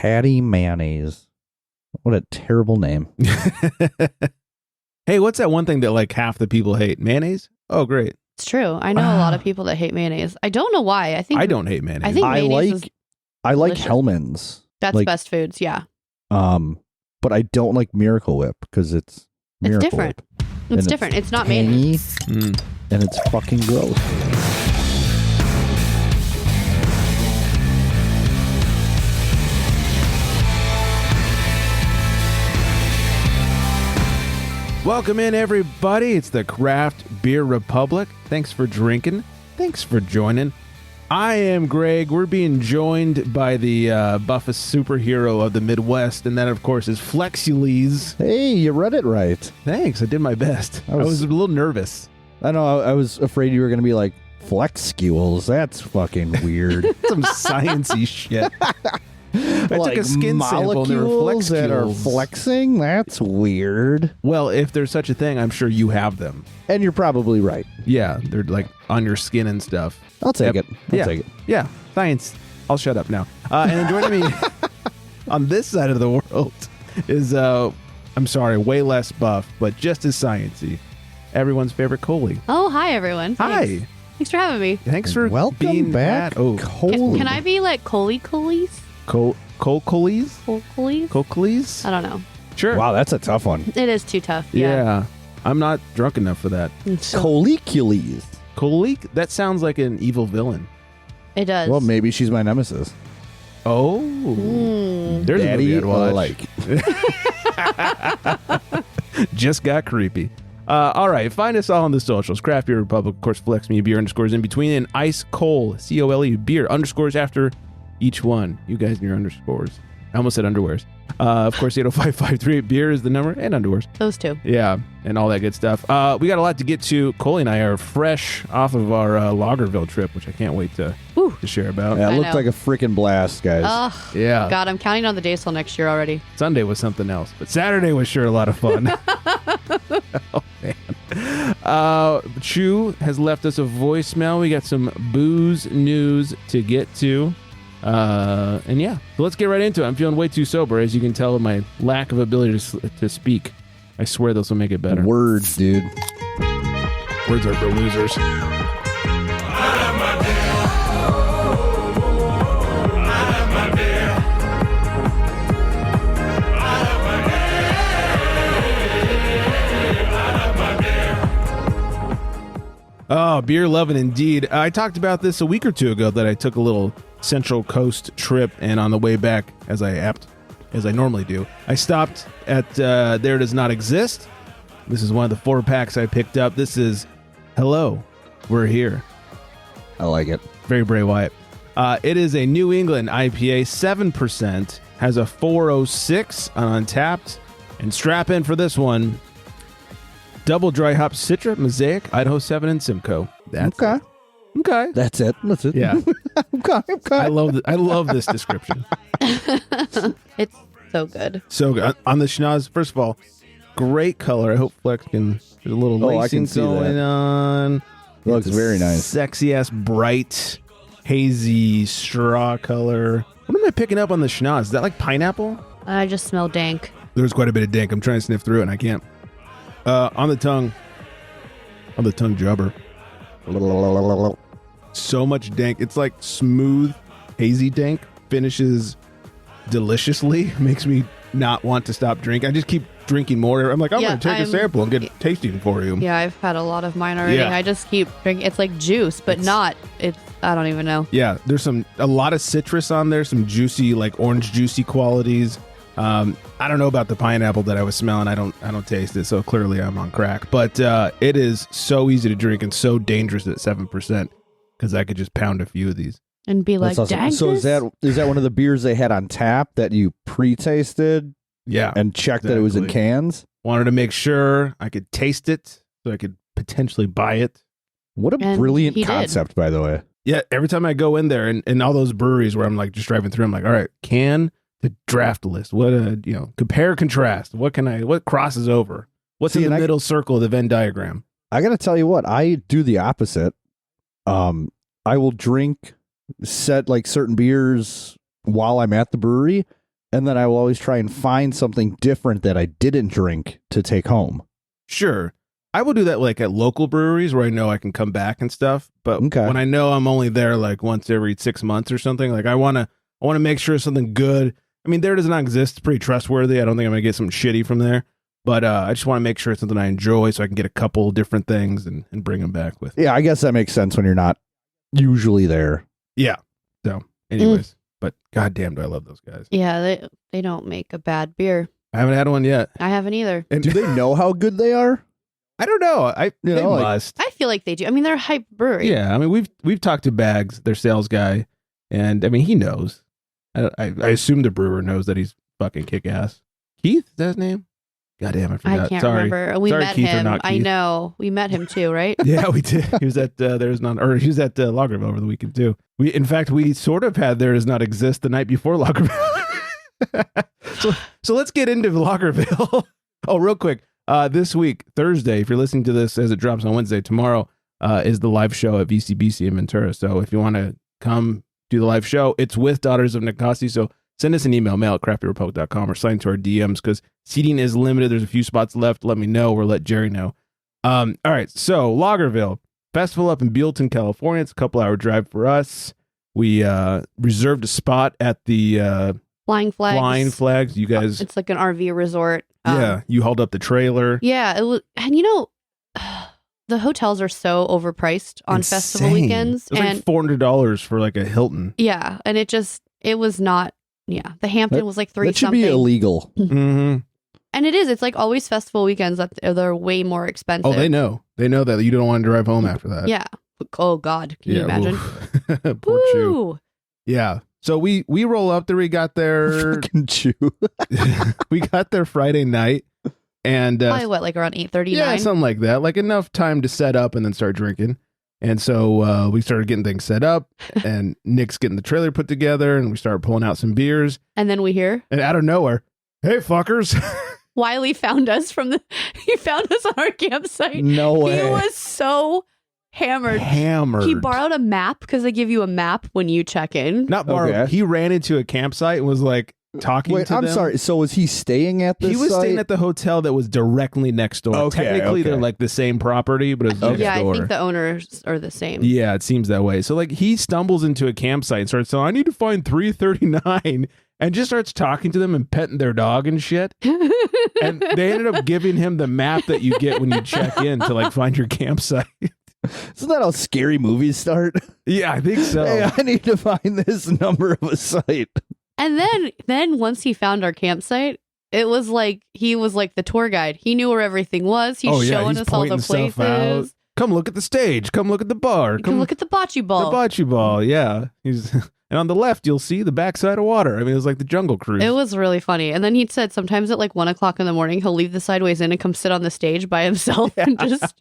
Patty Mayonnaise. What a terrible name. Hey, what's that one thing that like half the people hate? Mayonnaise? Oh, great. It's true. I know a lot of people that hate mayonnaise. I don't know why. I don't hate mayonnaise. I think mayonnaise is I like delicious. Hellman's. That's like, best foods, yeah. But I don't like Miracle Whip because it's Miracle different. Whip. It's And different. It's not tangy, mayonnaise. and it's fucking gross. Welcome in, everybody. It's the Craft Beer Republic. Thanks for drinking. Thanks for joining. I am Greg. We're being joined by the buffest superhero of the Midwest, and that, of course, is Flexiles. Hey, you read it right. Thanks. I did my best. I was a little nervous. I know. I was afraid you were going to be like, Flexules. That's fucking weird. Some sciencey shit. I took a skin sample and there were molecules that are Flexules. flexing? That's weird. Well, if there's such a thing, I'm sure you have them. And you're probably right. Yeah, they're like on your skin and stuff. I'll take Yep. it. I'll take it. Yeah, science. I'll shut up now. And joining me on this side of the world is, I'm sorry, way less buff, but just as sciencey. Everyone's favorite Coley. Oh, hi, everyone. Hi. Thanks for having me. Thanks for Welcome being back, Oh, Coley. Can I be like Coleys? Coleys? Coleys? Coleys? I don't know. Sure. Wow, that's a tough one. It is too tough. Yeah. I'm not drunk enough for that. Collecules. Coley? That sounds like an evil villain. It does. Well, maybe she's my nemesis. Oh. There's Daddy a movie I'd watch. Just got creepy. All right, find us all on the socials. Craft Beer Republic, of course, Flex Me Beer underscores in between, and Ice Cole, Cole, beer underscores after each one. You guys and your underscores. I almost said underwears. Of course, 805-538 beer is the number, and underwears. Those two. Yeah, and all that good stuff. We got a lot to get to. Coley and I are fresh off of our Lagerville trip, which I can't wait to share about. Yeah, it I looked know. like a freaking blast, guys. Oh, Yeah. God, I'm counting on the days till next year already. Sunday was something else, but Saturday was sure a lot of fun. Oh, man. Chu has left us a voicemail. We got some booze news to get to. And yeah, so let's get right into it. I'm feeling way too sober, as you can tell, my lack of ability to speak. I swear this will make it better. Words, dude. Words are for losers. Oh, beer loving indeed. I talked about this a week or two ago that I took a little Central Coast trip, and on the way back, as I normally do, I stopped at There Does Not Exist. This is one of the 4-packs I picked up. This is Hello, We're Here. I like it. Very Bray Wyatt. It is a New England IPA, 7%, has a 406 on Untapped, and strap in for this one. Double dry hop Citra, Mosaic, Idaho 7, and Simcoe. That's Okay. it. Okay. That's it. That's it. Yeah. Okay. I love this description. It's so good. So good. On the schnoz, first of all, great color. I hope Flex can. There's a little Oh, I lacing can see going that. on. It looks very nice. Sexy ass, bright, hazy straw color. What am I picking up on the schnoz? Is that like pineapple? I just smell dank. There's quite a bit of dank. I'm trying to sniff through it and I can't. On the tongue jobber. So much dank. It's like smooth, hazy dank. Finishes deliciously. Makes me not want to stop drinking. I just keep drinking more. I'm like, I'm going to take a sample and get it tasting for you. Yeah, I've had a lot of mine already. Yeah. I just keep drinking. It's like juice, but I don't even know. Yeah, there's a lot of citrus on there, some juicy, like orange juicy qualities. I don't know about the pineapple that I was smelling. I don't taste it, so clearly I'm on crack. But it is so easy to drink and so dangerous at 7% because I could just pound a few of these. And be like, That's awesome. dang. So is that one of the beers they had on tap that you pre-tasted Yeah, and checked that it was in exactly. cans? Wanted to make sure I could taste it so I could potentially buy it. What a And brilliant he did. concept, by the way. Yeah, every time I go in there and all those breweries where I'm like just driving through, I'm like, all right, can the draft list. What compare contrast. What crosses over? What's in the middle circle of the Venn diagram? I got to tell you what, I do the opposite. I will drink certain beers while I'm at the brewery, and then I will always try and find something different that I didn't drink to take home. Sure. I will do that like at local breweries where I know I can come back and stuff. But Okay. when I know I'm only there like once every 6 months or something, like I want to make sure it's something good. I mean, there does not exist. It's pretty trustworthy. I don't think I'm going to get something shitty from there. But I just want to make sure it's something I enjoy so I can get a couple different things and bring them back with me. Yeah, I guess that makes sense when you're not usually there. Yeah. So anyways, but goddamn do I love those guys. Yeah, they don't make a bad beer. I haven't had one yet. I haven't either. And Do they know how good they are? I don't know. They know, like- must. I feel like they do. I mean, they're a hype brewery. Yeah, I mean we've talked to Bags, their sales guy, and I mean he knows. I assume the brewer knows that he's fucking kick ass. Keith, is that his name? Goddamn, I forgot. I can't Sorry. remember. We Sorry, met Keith or him. not I Keith. know. We met him too, right? Yeah, we did. He was at he was at Lagerville over the weekend too. In fact, we sort of had There Does Not Exist the night before Lagerville. so let's get into Lagerville. Oh, real quick. This week, Thursday, if you're listening to this as it drops on Wednesday, tomorrow is the live show at VCBC in Ventura. So if you want to come do the live show, it's with Daughters of Nikasi. So send us an email, mail@craftbeerrepublic.com, or sign into our DMs because seating is limited. There's a few spots left. Let me know or let Jerry know. All right. So Lagerville Festival up in Buellton, California. It's a couple-hour drive for us. We reserved a spot at the Flying Flags. Flying Flags. You guys, It's like an RV resort. yeah, you hauled up the trailer. Yeah, it was, and the hotels are so overpriced on festival Insane. weekends, It was and like $400 for like a Hilton. yeah, and it was not. Yeah, the Hampton was like three That should something, be illegal. Mm-hmm. and it is. It's like always festival weekends that they're way more expensive. Oh, they know. They know that you don't want to drive home after that. Yeah. Oh God, can you imagine? Oof. Poor Chew. Woo! Yeah. So we roll up there. We got there. Fucking chew. We got there Friday night, and Probably what, like around 8:39. yeah, something like that. Like enough time to set up and then start drinking. And so we started getting things set up, and Nick's getting the trailer put together, and we started pulling out some beers. And then we hear And out of nowhere, hey fuckers! Wiley found us he found us on our campsite. No way. He was so hammered. Hammered. He borrowed a map because they give you a map when you check in. Not borrowed. Okay. He ran into a campsite and was like talking Wait, to them. I'm sorry. So was he staying at this He was site? staying at the hotel that was directly next door. Okay, Technically, okay. they're like the same property, but it's next Yeah, I door. think the owners are the same. Yeah, it seems that way. So like he stumbles into a campsite and starts saying, I need to find 339, and just starts talking to them and petting their dog and shit. And they ended up giving him the map that you get when you check in to like find your campsite. Isn't that how scary movies start? Yeah, I think so. Hey, I need to find this number of a site. And then once he found our campsite, it was like he was like the tour guide. He knew where everything was. He's showing us all the pointing stuff out. places. Come look at the stage. Come look at the bar. You can look at the bocce ball. the bocce ball. Yeah. And on the left, you'll see the backside of water. I mean, it was like the Jungle Cruise. It was really funny. And then he said sometimes at like 1:00 in the morning, he'll leave the Sideways Inn and come sit on the stage by himself and just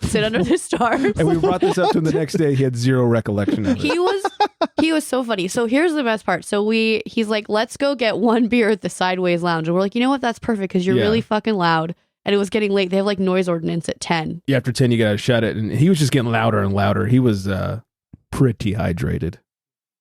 sit under the stars. And we brought this up to him the next day. He had zero recollection of it. He was so funny. So here's the best part. So he's like, let's go get one beer at the Sideways Lounge. And we're like, you know what? That's perfect because you're Yeah. really fucking loud. And it was getting late. They have like noise ordinance at 10. Yeah, after 10, you got to shut it. And he was just getting louder and louder. He was pretty hydrated.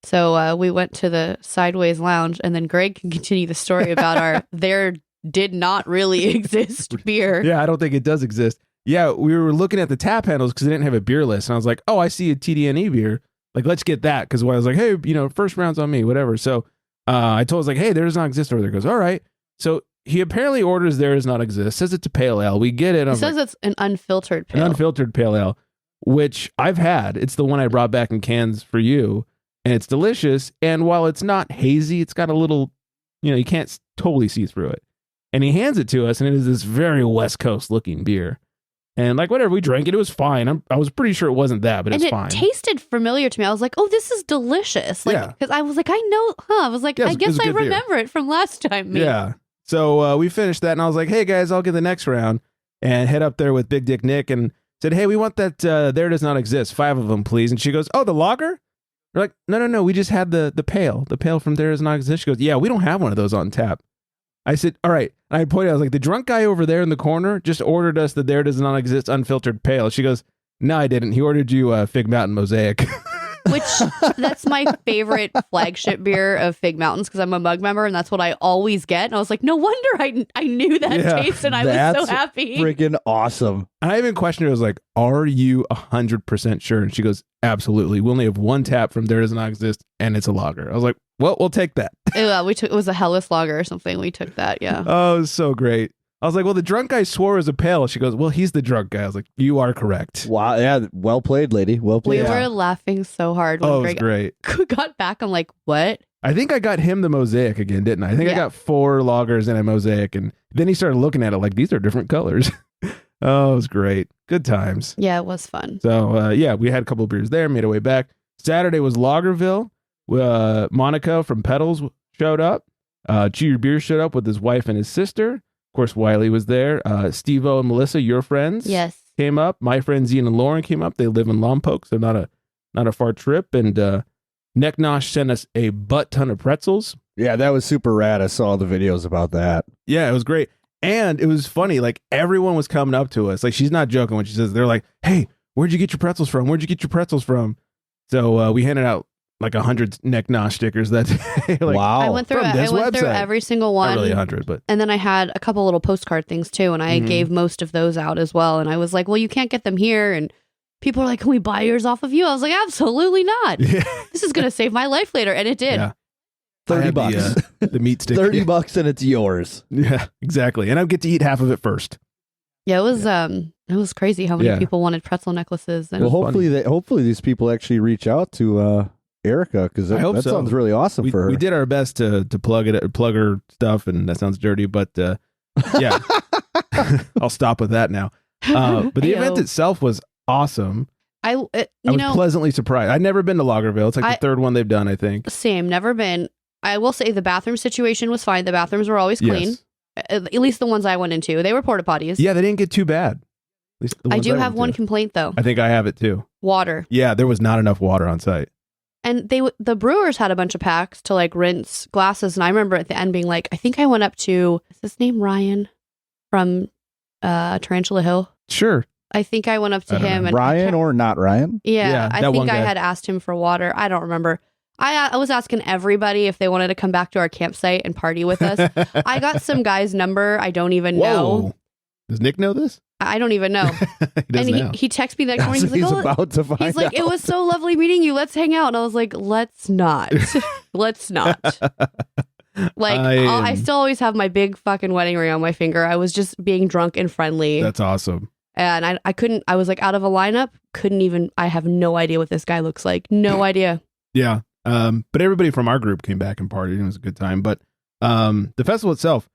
So we went to the Sideways Lounge, and then Greg can continue the story about our there did not really exist beer. Yeah, I don't think it does exist. Yeah, we were looking at the tap handles because they didn't have a beer list. And I was like, oh, I see a TDNE beer. Like, let's get that. Because I was like, hey, first round's on me, whatever. So I told us, like, hey, there does not exist over there. He goes, all right. So he apparently orders there does not exist. Says it's a pale ale. We get it. It says it's an unfiltered pale. An unfiltered pale ale, which I've had. It's the one I brought back in cans for you. And it's delicious. And while it's not hazy, it's got a little, you can't totally see through it. And he hands it to us, and it is this very West Coast looking beer. And like, whatever, we drank it. It was fine. I was pretty sure it wasn't that, but and it's it fine. tasted familiar to me. I was like, oh, this is delicious. Like, Yeah. because I was like, I know, I was like, Yeah, I it guess was a I good beer. remember it from last time. Maybe. Yeah. So we finished that, and I was like, hey, guys, I'll get the next round. And head up there with Big Dick Nick and said, hey, we want that There Does Not Exist. 5 of them, please. And she goes, oh, the lager? We're like, no, we just had the pale from There Does Not Exist. She goes, yeah, we don't have one of those on tap. I said, all right. And I pointed out, I was like, the drunk guy over there in the corner just ordered us the There Does Not Exist unfiltered pale. She goes, no, I didn't. He ordered you Fig Mountain Mosaic. which that's my favorite flagship beer of Fig Mountains because I'm a mug member and that's what I always get. And I was like, no wonder I knew that taste and I was so happy. Freaking awesome. I even questioned her. I was like, are you 100% sure? And she goes, absolutely. We only have one tap from There Does Not Exist and it's a lager. I was like, well, we'll take that. It was a Hellas lager or something. We took that. Yeah. Oh, it was so great. I was like, well, the drunk guy swore it was a pale. She goes, well, he's the drunk guy. I was like, you are correct. Wow. Yeah. Well played, lady. Well played. We were laughing so hard when it was great. got back. I'm like, what? I think I got him the Mosaic again, didn't I? I think I got 4 lagers and a Mosaic. And then he started looking at it like, these are different colors. Oh, it was great. Good times. Yeah, it was fun. So, we had a couple of beers there, made our way back. Saturday was Lagerville. Monica from Pedals showed up. Chew Your Beer showed up with his wife and his sister. Of course, Wiley was there. Steve-O and Melissa, your friends, came up. My friends Ian and Lauren came up. They live in Lompoc, so not a far trip. And Neck Nosh sent us a butt ton of pretzels. Yeah, that was super rad. I saw the videos about that. Yeah, it was great. And it was funny. Like, everyone was coming up to us. Like, she's not joking when she says, they're like, hey, where'd you get your pretzels from? Where'd you get your pretzels from? So we handed out like 100 Neck Nosh stickers that day. Like, wow. I went through every single one. Not really 100, but. And then I had a couple little postcard things too. And I gave most of those out as well. And I was like, well, you can't get them here. And people are like, can we buy yours off of you? I was like, absolutely not. Yeah. This is going to save my life later. And it did. Yeah. $30. The meat stick. $30 and it's yours. Yeah, exactly. And I get to eat half of it first. Yeah, it was crazy how many people wanted pretzel necklaces. And well, hopefully these people actually reach out to Erica, because that sounds really awesome for her. We did our best to plug her stuff, and that sounds dirty, but yeah, I'll stop with that now. But the event itself was awesome. I was pleasantly surprised. I'd never been to Lagerville. It's like the third one they've done, I think. Same, never been. I will say the bathroom situation was fine. The bathrooms were always clean. Yes. At least the ones I went into. They were porta potties. Yeah, they didn't get too bad. At least the I ones do have one to. complaint though. I think I have it too. Water. Yeah, there was not enough water on site. And the brewers had a bunch of packs to like rinse glasses. And I remember at the end being like, I think I went up to, is his name Ryan from Tarantula Hill? Sure. I think I went up to him. And Ryan or not Ryan? Yeah, I think I had asked him for water. I don't remember. I was asking everybody if they wanted to come back to our campsite and party with us. I got some guy's number. I don't even know. Does Nick know this? I don't even know. He texted me that morning. He's like, about to find he's like, it was so lovely meeting you. Let's hang out. And I was like, let's not. Let's not. Like, I still always have my big fucking wedding ring on my finger. I was just being drunk and friendly. That's awesome. And I couldn't, I was like out of a lineup. I have no idea what this guy looks like. No idea. Yeah. But everybody from our group came back and partied. It was a good time. But the festival itself,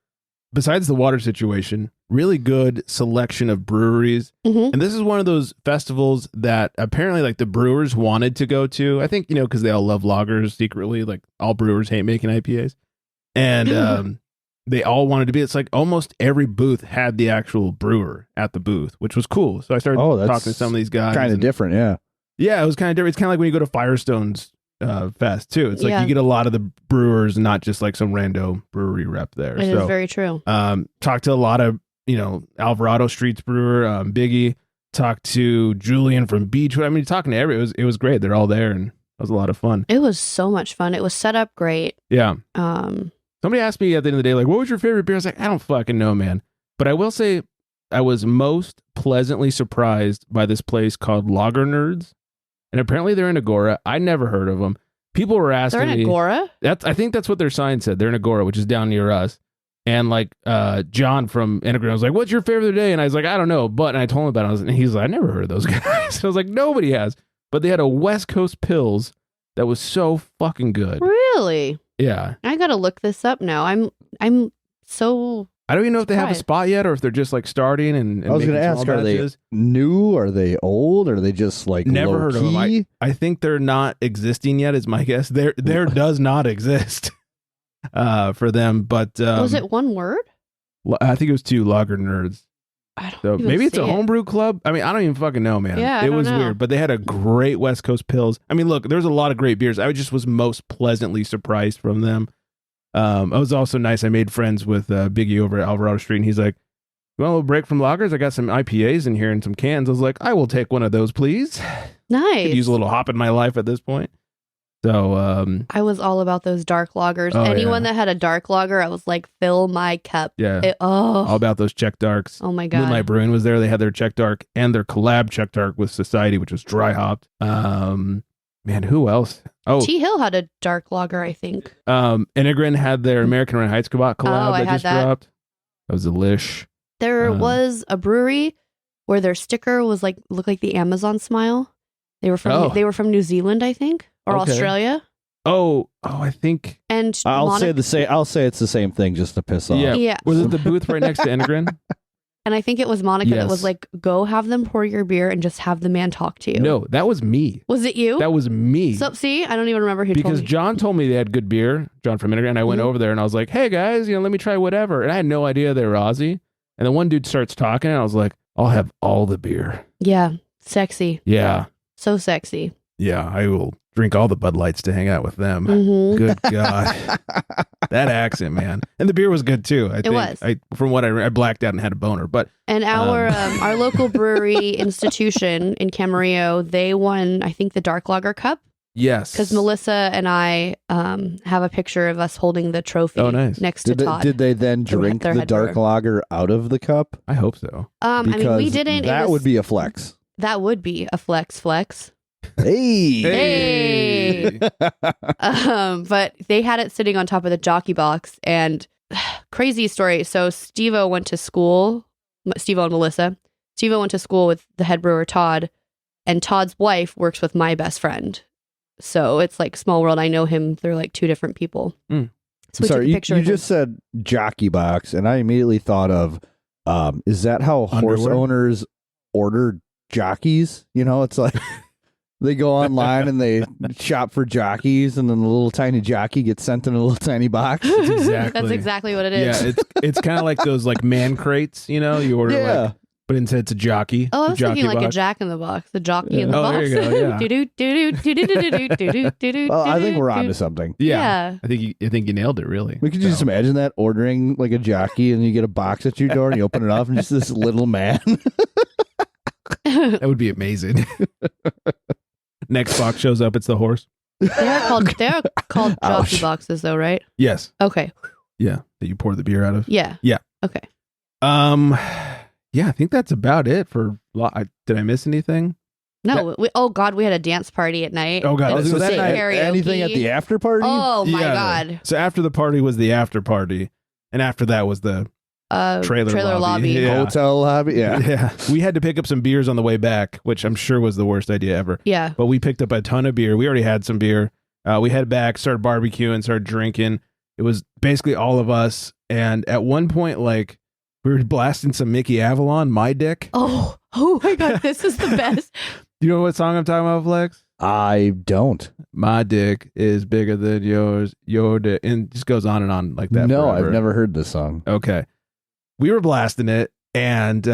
besides the water situation, really good selection of breweries. Mm-hmm. And this is one of those festivals that apparently like the brewers wanted to go to. I think, because they all love lagers secretly. Like all brewers hate making IPAs. And they all wanted to be. It's like almost every booth had the actual brewer at the booth, which was cool. So I started talking to some of these guys. Kind of different, yeah. Yeah, it was kind of different. It's kind of like when you go to Firestone's fest too. It's like you get a lot of the brewers, not just like some rando brewery rep there. It is very true. Talked to a lot of Alvarado Street's brewer, Biggie. Talked to Julian from Beachwood. I mean, talking to everyone. It was great. They're all there, and it was a lot of fun. It was so much fun. It was set up great. Yeah. Somebody asked me at the end of the day, like, what was your favorite beer? I was like, I don't fucking know, man. But I will say, I was most pleasantly surprised by this place called Lager Nerds. And apparently they're in Agora. I never heard of them. People were asking me. They're in Agora? I think that's what their sign said. They're in Agora, which is down near us. And like John from Enneagram was like, what's your favorite today? And I was like, I don't know. And I told him about it. And he's like, I never heard of those guys. So I was like, nobody has. But they had a West Coast Pils that was so fucking good. Really? Yeah. I gotta look this up now. I'm so I don't even know if they have a spot yet or if they're just like starting and I was going to ask, are they new? Are they old? Or are they just like never heard of them? I think they're not existing yet is my guess. There does not exist for them. But was it one word? I think it was 2 Lager Nerds. I don't so even maybe it's see a homebrew club. I mean, I don't even fucking know, man. Yeah, it was weird, but they had a great West Coast Pils. I mean, look, there's a lot of great beers. I just was most pleasantly surprised from them. It was also nice. I made friends with Biggie over at Alvarado Street, and he's like, You want a little break from lagers? I got some IPAs in here and some cans. I was like, I will take one of those, please. Nice. Could use a little hop in my life at this point. So I was all about those dark lagers. Anyone that had a dark lager, I was like, fill my cup. Yeah. All about those Czech darks. Oh my God. Moonlight Brewing was there. They had their Czech dark and their collab Czech dark with Society, which was dry hopped. Man, who else? Oh, T Hill had a dark lager, I think. Integrin had their American Run Heights collab that just dropped. That was delish. There was a brewery where their sticker was looked like the Amazon smile. They were from New Zealand, I think. Or Australia. Oh, I think. And I'll say it's the same thing just to piss off. Yeah. Was it the booth right next to Integrin? And I think it was Monica that was like, go have them pour your beer and just have the man talk to you. No, that was me. Was it you? That was me. So see, I don't even remember who told me. Because John told me they had good beer, John from Integrin, and I went over there and I was like, hey guys, let me try whatever. And I had no idea they were Aussie. And then one dude starts talking and I was like, I'll have all the beer. Yeah. Sexy. Yeah. So sexy. Yeah, I will drink all the Bud Lights to hang out with them. Mm-hmm. Good God. That accent, man. And the beer was good too. I think. From what I blacked out and had a boner. And our local brewery institution in Camarillo, they won, I think, the Dark Lager Cup. Yes. Because Melissa and I have a picture of us holding the trophy next to Todd. Did they then drink the dark lager out of the cup? I hope so. We didn't. That would be a flex. That would be a flex. Hey. But they had it sitting on top of the jockey box, and crazy story. So Steve-O went to school, Steve-O and Melissa. Steve-O went to school with the head brewer Todd, and Todd's wife works with my best friend. So it's like small world. I know him. They're like two different people. Mm. So we took a picture. You just said jockey box, and I immediately thought of, is that how horse owners order jockeys? It's like they go online and they shop for jockeys, and then the little tiny jockey gets sent in a little tiny box. That's exactly what it is. Yeah, it's kind of like those like man crates, you order but instead it's a jockey. Oh, I was thinking like box. a Jack in the Box, the jockey in the box. There you go. Yeah. Well, I think we're onto something. Yeah. I think you nailed it. Really. We could just imagine that, ordering like a jockey, and you get a box at your door, and you open it up, and just this little man. That would be amazing. Next box shows up, it's the horse. They're called jockey boxes, though, right? Yes. Okay. Yeah, that you pour the beer out of. Yeah. Yeah. Okay. Yeah, I think that's about it for. Did I miss anything? No. We had a dance party at night. Oh God, was that night, anything at the after party? Oh my God. So after the party was the after party, and after that was the trailer lobby. Yeah. Hotel lobby. Yeah. We had to pick up some beers on the way back, which I'm sure was the worst idea ever. Yeah. But we picked up a ton of beer. We already had some beer. We headed back, started barbecuing, started drinking. It was basically all of us. And at one point, we were blasting some Mickey Avalon, My Dick. Oh my God, this is the best. Do you know what song I'm talking about, Flex? I don't. My dick is bigger than yours. Your dick. And it just goes on and on like that. No, forever. I've never heard this song. Okay. We were blasting it, and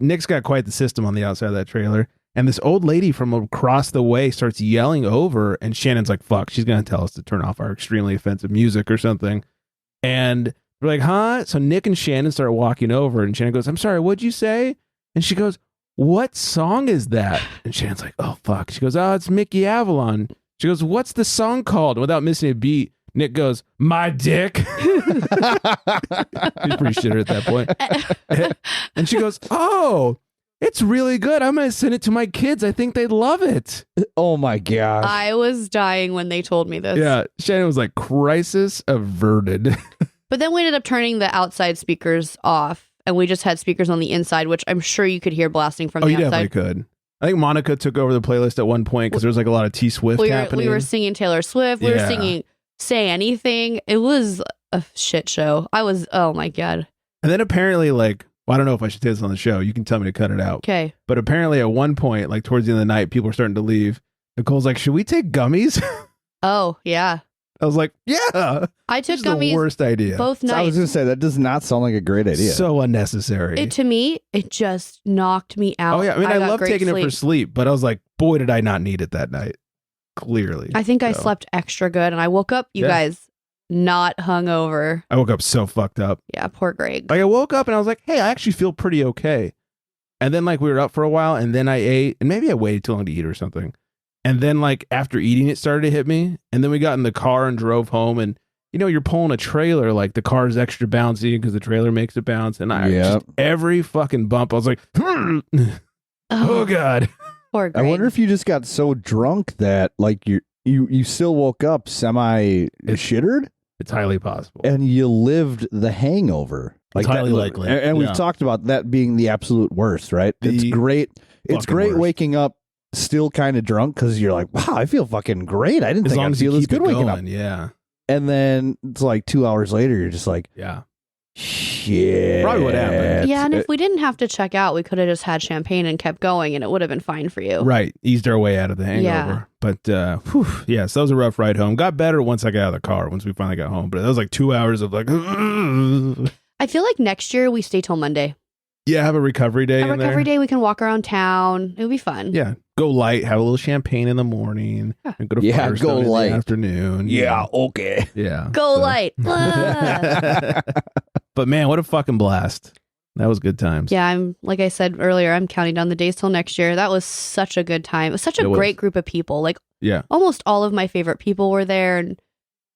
Nick's got quite the system on the outside of that trailer. And this old lady from across the way starts yelling over, and Shannon's like, fuck, she's going to tell us to turn off our extremely offensive music or something. And we're like, huh? So Nick and Shannon start walking over, and Shannon goes, I'm sorry, what'd you say? And she goes, what song is that? And Shannon's like, oh, fuck. She goes, oh, it's Mickey Avalon. She goes, what's the song called? And without missing a beat, Nick goes, my dick. He's pretty shitter at that point. And she goes, oh, it's really good. I'm going to send it to my kids. I think they'd love it. Oh my gosh. I was dying when they told me this. Yeah. Shannon was like, crisis averted. But then we ended up turning the outside speakers off, and we just had speakers on the inside, which I'm sure you could hear blasting from the outside. You definitely could. I think Monica took over the playlist at one point because there was like a lot of T Swift happening. We were singing Taylor Swift. We were singing Say Anything. It was a shit show. Oh my God. And then apparently I don't know if I should say this on the show. You can tell me to cut it out. Okay. But apparently at one point, towards the end of the night, people were starting to leave. Nicole's like, should we take gummies? Oh, yeah. I was like, yeah. I took this gummies. The worst idea. Both nights. I was going to say, that does not sound like a great idea. So unnecessary. To me, it just knocked me out. Oh, yeah. I mean, I love taking it for sleep, but I was like, boy, did I not need it that night. Clearly. I think I slept extra good, and I woke up, you guys, not hungover. I woke up so fucked up. Yeah, poor Greg. Like I woke up and I was like, hey, I actually feel pretty okay. And then like we were up for a while and then I ate and maybe I waited too long to eat or something. And then like after eating it started to hit me. And then we got in the car and drove home and you're pulling a trailer, like the car's extra bouncy because the trailer makes it bounce. And I just every fucking bump, I was like, oh God. Poor Greg. I wonder if you just got so drunk that like you still woke up semi-shittered? It's highly possible. And you lived the hangover. Like it's highly likely. And we've talked about that being the absolute worst, right? It's great. It's great waking up still kind of drunk because you're like, wow, I feel fucking great. I didn't think I'd feel this good waking up. Yeah. And then it's like 2 hours later, you're just like, yeah, shit. Probably what happened. Yeah, and if we didn't have to check out, we could have just had champagne and kept going, and it would have been fine for you. Right. Eased our way out of the hangover. But, so that was a rough ride home. Got better once I got out of the car, once we finally got home. But that was like 2 hours of like, I feel like next year we stay till Monday. Yeah, have a recovery day. Day, we can walk around town. It'll be fun. Yeah, go light, have a little champagne in the morning, and go to Firestone in the afternoon. Yeah, okay. Yeah, go light. But man, what a fucking blast! That was good times. Yeah, like I said earlier, I'm counting down the days till next year. That was such a good time. It was such a great group of people. Like, almost all of my favorite people were there, and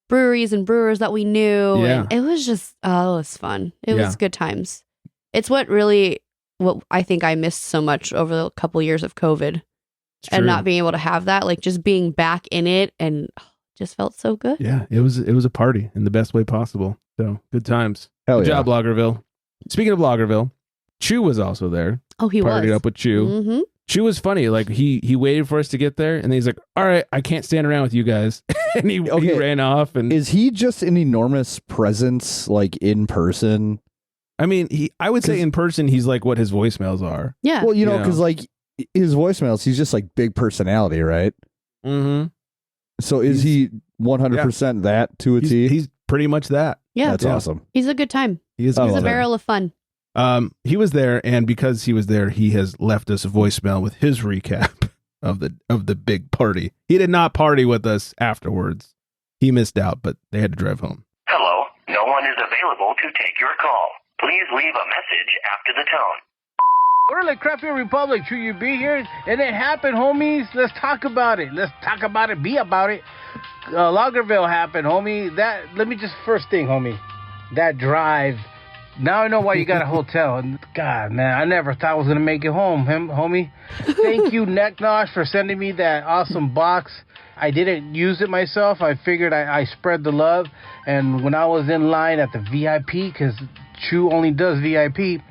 breweries and brewers that we knew. Yeah, and it was just it was fun. It was good times. It's what I think I missed so much over the couple years of COVID and not being able to have that, like just being back in it and just felt so good. Yeah, it was a party in the best way possible. So good times. Good job, Lagerville. Speaking of Lagerville, Chew was also there. Oh, he partied up with Chew. Mm-hmm. Chew was funny. Like he waited for us to get there and he's like, all right, I can't stand around with you guys. And he ran off. And is he just an enormous presence like in person? I mean, I would say in person, he's like what his voicemails are. Yeah. Well, because like his voicemails, he's just like big personality, right? Mm-hmm. So is he 100% that to a T? He's pretty much that. Yeah. That's awesome. He's a good time. He's a barrel of fun. He was there, and because he was there, he has left us a voicemail with his recap of the big party. He did not party with us afterwards. He missed out, but they had to drive home. Hello, no one is available to take your call. Please leave a message after the tone. Orderly Crappy Republic, should you be here? It ain't happened, homies. Let's talk about it. Let's talk about it. Be about it. Lagerville happened, homie. Let me just first thing, homie. That drive. Now I know why you got a hotel. God, man, I never thought I was gonna make it home, homie. Thank you, Necknosh, for sending me that awesome box. I didn't use it myself. I figured I spread the love. And when I was in line at the VIP, because Chew only does VIP,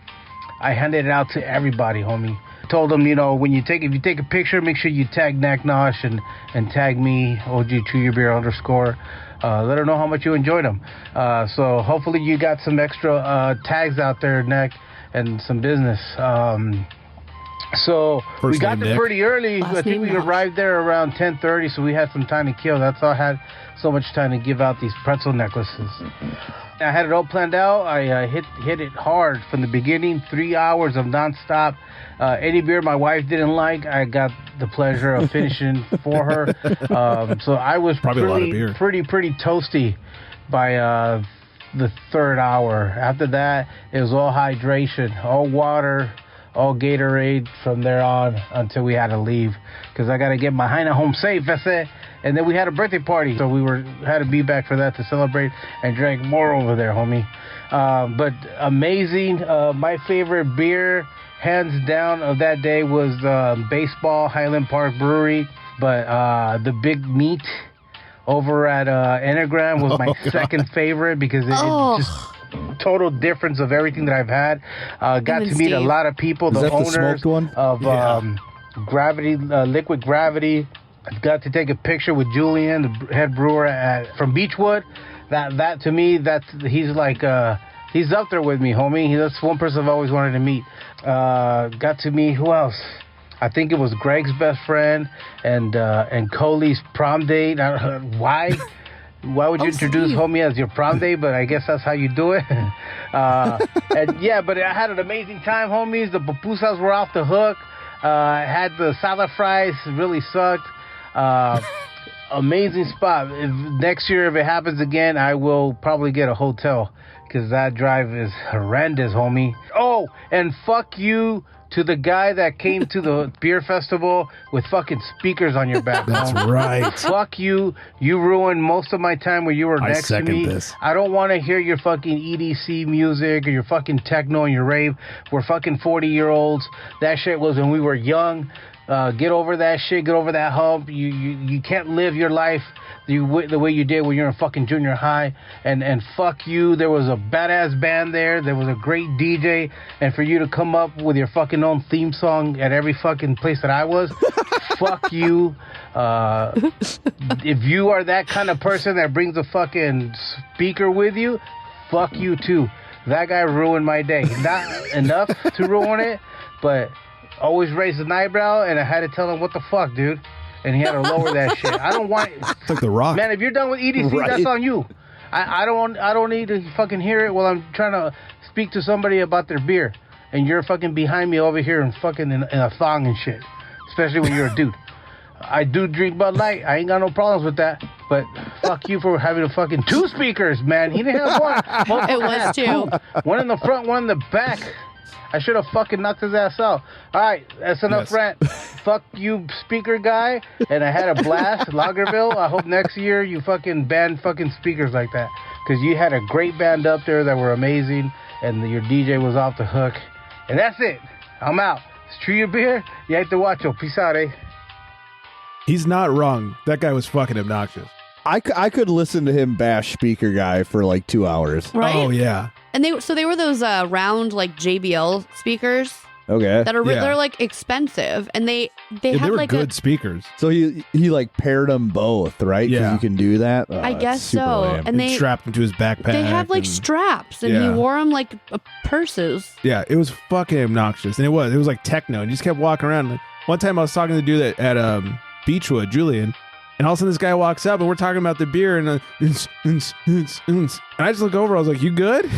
I handed it out to everybody, homie. Told them, when if you take a picture, make sure you tag Necknosh and tag me, OG Chew Your Beer _. Let her know how much you enjoyed them. So hopefully you got some extra tags out there, Neck, and some business. So we got there pretty early. I think we arrived there around 10:30, so we had some time to kill. That's all I had so much time to give out these pretzel necklaces. I had it all planned out. I hit it hard from the beginning. 3 hours of nonstop. Any beer my wife didn't like, I got the pleasure of finishing for her. So I was probably a lot of beer. Pretty toasty by the third hour. After that, it was all hydration, all water, all Gatorade from there on until we had to leave because I got to get my Heine home safe. That's it. And then we had a birthday party, so we had to be back for that to celebrate and drank more over there, homie. But amazing. My favorite beer, hands down, of that day was Baseball Highland Park Brewery. But the Big Meat over at Enneagram was my second favorite because it just total difference of everything that I've had. Got to meet a lot of people, the owners of Gravity, Liquid Gravity. Got to take a picture with Julian, the head brewer from Beechwood. That to me, he's up there with me, homie. That's one person I've always wanted to meet. Got to meet who else? I think it was Greg's best friend and Coley's prom date. Why would you introduce homie as your prom date? But I guess that's how you do it. And yeah, but I had an amazing time, homies. The pupusas were off the hook. I had the salad fries, really sucked. amazing spot. If next year, if it happens again, I will probably get a hotel because that drive is horrendous, homie. Oh, and fuck you to the guy that came to the beer festival with fucking speakers on your back. That's right. Fuck you. You ruined most of my time where you were next to me. This. I don't want to hear your fucking EDC music or your fucking techno and your rave. We're fucking 40-year-olds. That shit was when we were young. Get over that shit. Get over that hump. You can't live your life the way you did when you were in fucking junior high. And fuck you. There was a badass band there. There was a great DJ. And for you to come up with your fucking own theme song at every fucking place that I was, fuck you. If you are that kind of person that brings a fucking speaker with you, fuck you too. That guy ruined my day. Not enough to ruin it, but always raised an eyebrow, and I had to tell him, what the fuck, dude? And he had to lower that shit. I don't want... It's like The Rock. Man, if you're done with EDC, right, that's on you. I don't need to fucking hear it while I'm trying to speak to somebody about their beer. And you're fucking behind me over here and fucking in a thong and shit. Especially when you're a dude. I do drink Bud Light. I ain't got no problems with that. But fuck you for having a fucking 2 speakers, man. He didn't have one. It was 2. One in the front, one in the back. I should have fucking knocked his ass out. All right, that's enough rant. Fuck you, speaker guy. And I had a blast, Lagerville. I hope next year you fucking ban fucking speakers like that. Because you had a great band up there that were amazing. And your DJ was off the hook. And that's it. I'm out. It's True Your Beer. You have to watch it. Peace out, eh? He's not wrong. That guy was fucking obnoxious. I could listen to him bash speaker guy for like 2 hours. Right? Oh, yeah. And they were those round like JBL speakers. Okay. That are they're like expensive, and they have were like good speakers. So he like paired them both, right? Yeah, you can do that. I guess so. Lame. And they strapped them to his backpack. They have like straps, and he wore them like purses. Yeah, it was fucking obnoxious, and it was like techno, and you just kept walking around. Like, one time I was talking to the dude at Beechwood, Julian. And all of a sudden this guy walks up and we're talking about the beer and and I just look over, I was like, you good?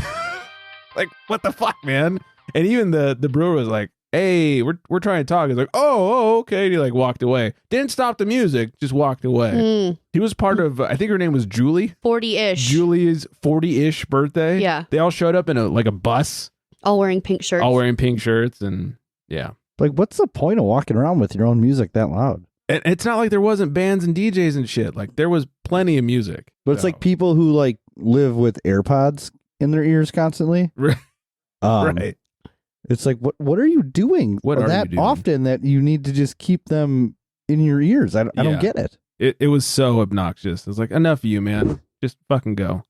Like, what the fuck, man? And even the brewer was like, hey, we're trying to talk. He's like, oh, okay. And he like walked away. Didn't stop the music, just walked away. He was part of, I think her name was Julie. 40-ish. Julie's 40-ish birthday. Yeah. They all showed up in a bus. All wearing pink shirts. And yeah. Like, what's the point of walking around with your own music that loud? And it's not like there wasn't bands and DJs and shit. Like, there was plenty of music. But it's like people who like live with AirPods in their ears constantly. Right. Right. It's like, what are you doing often that you need to just keep them in your ears? I don't get it. It was so obnoxious. It's like, enough of you, man. Just fucking go.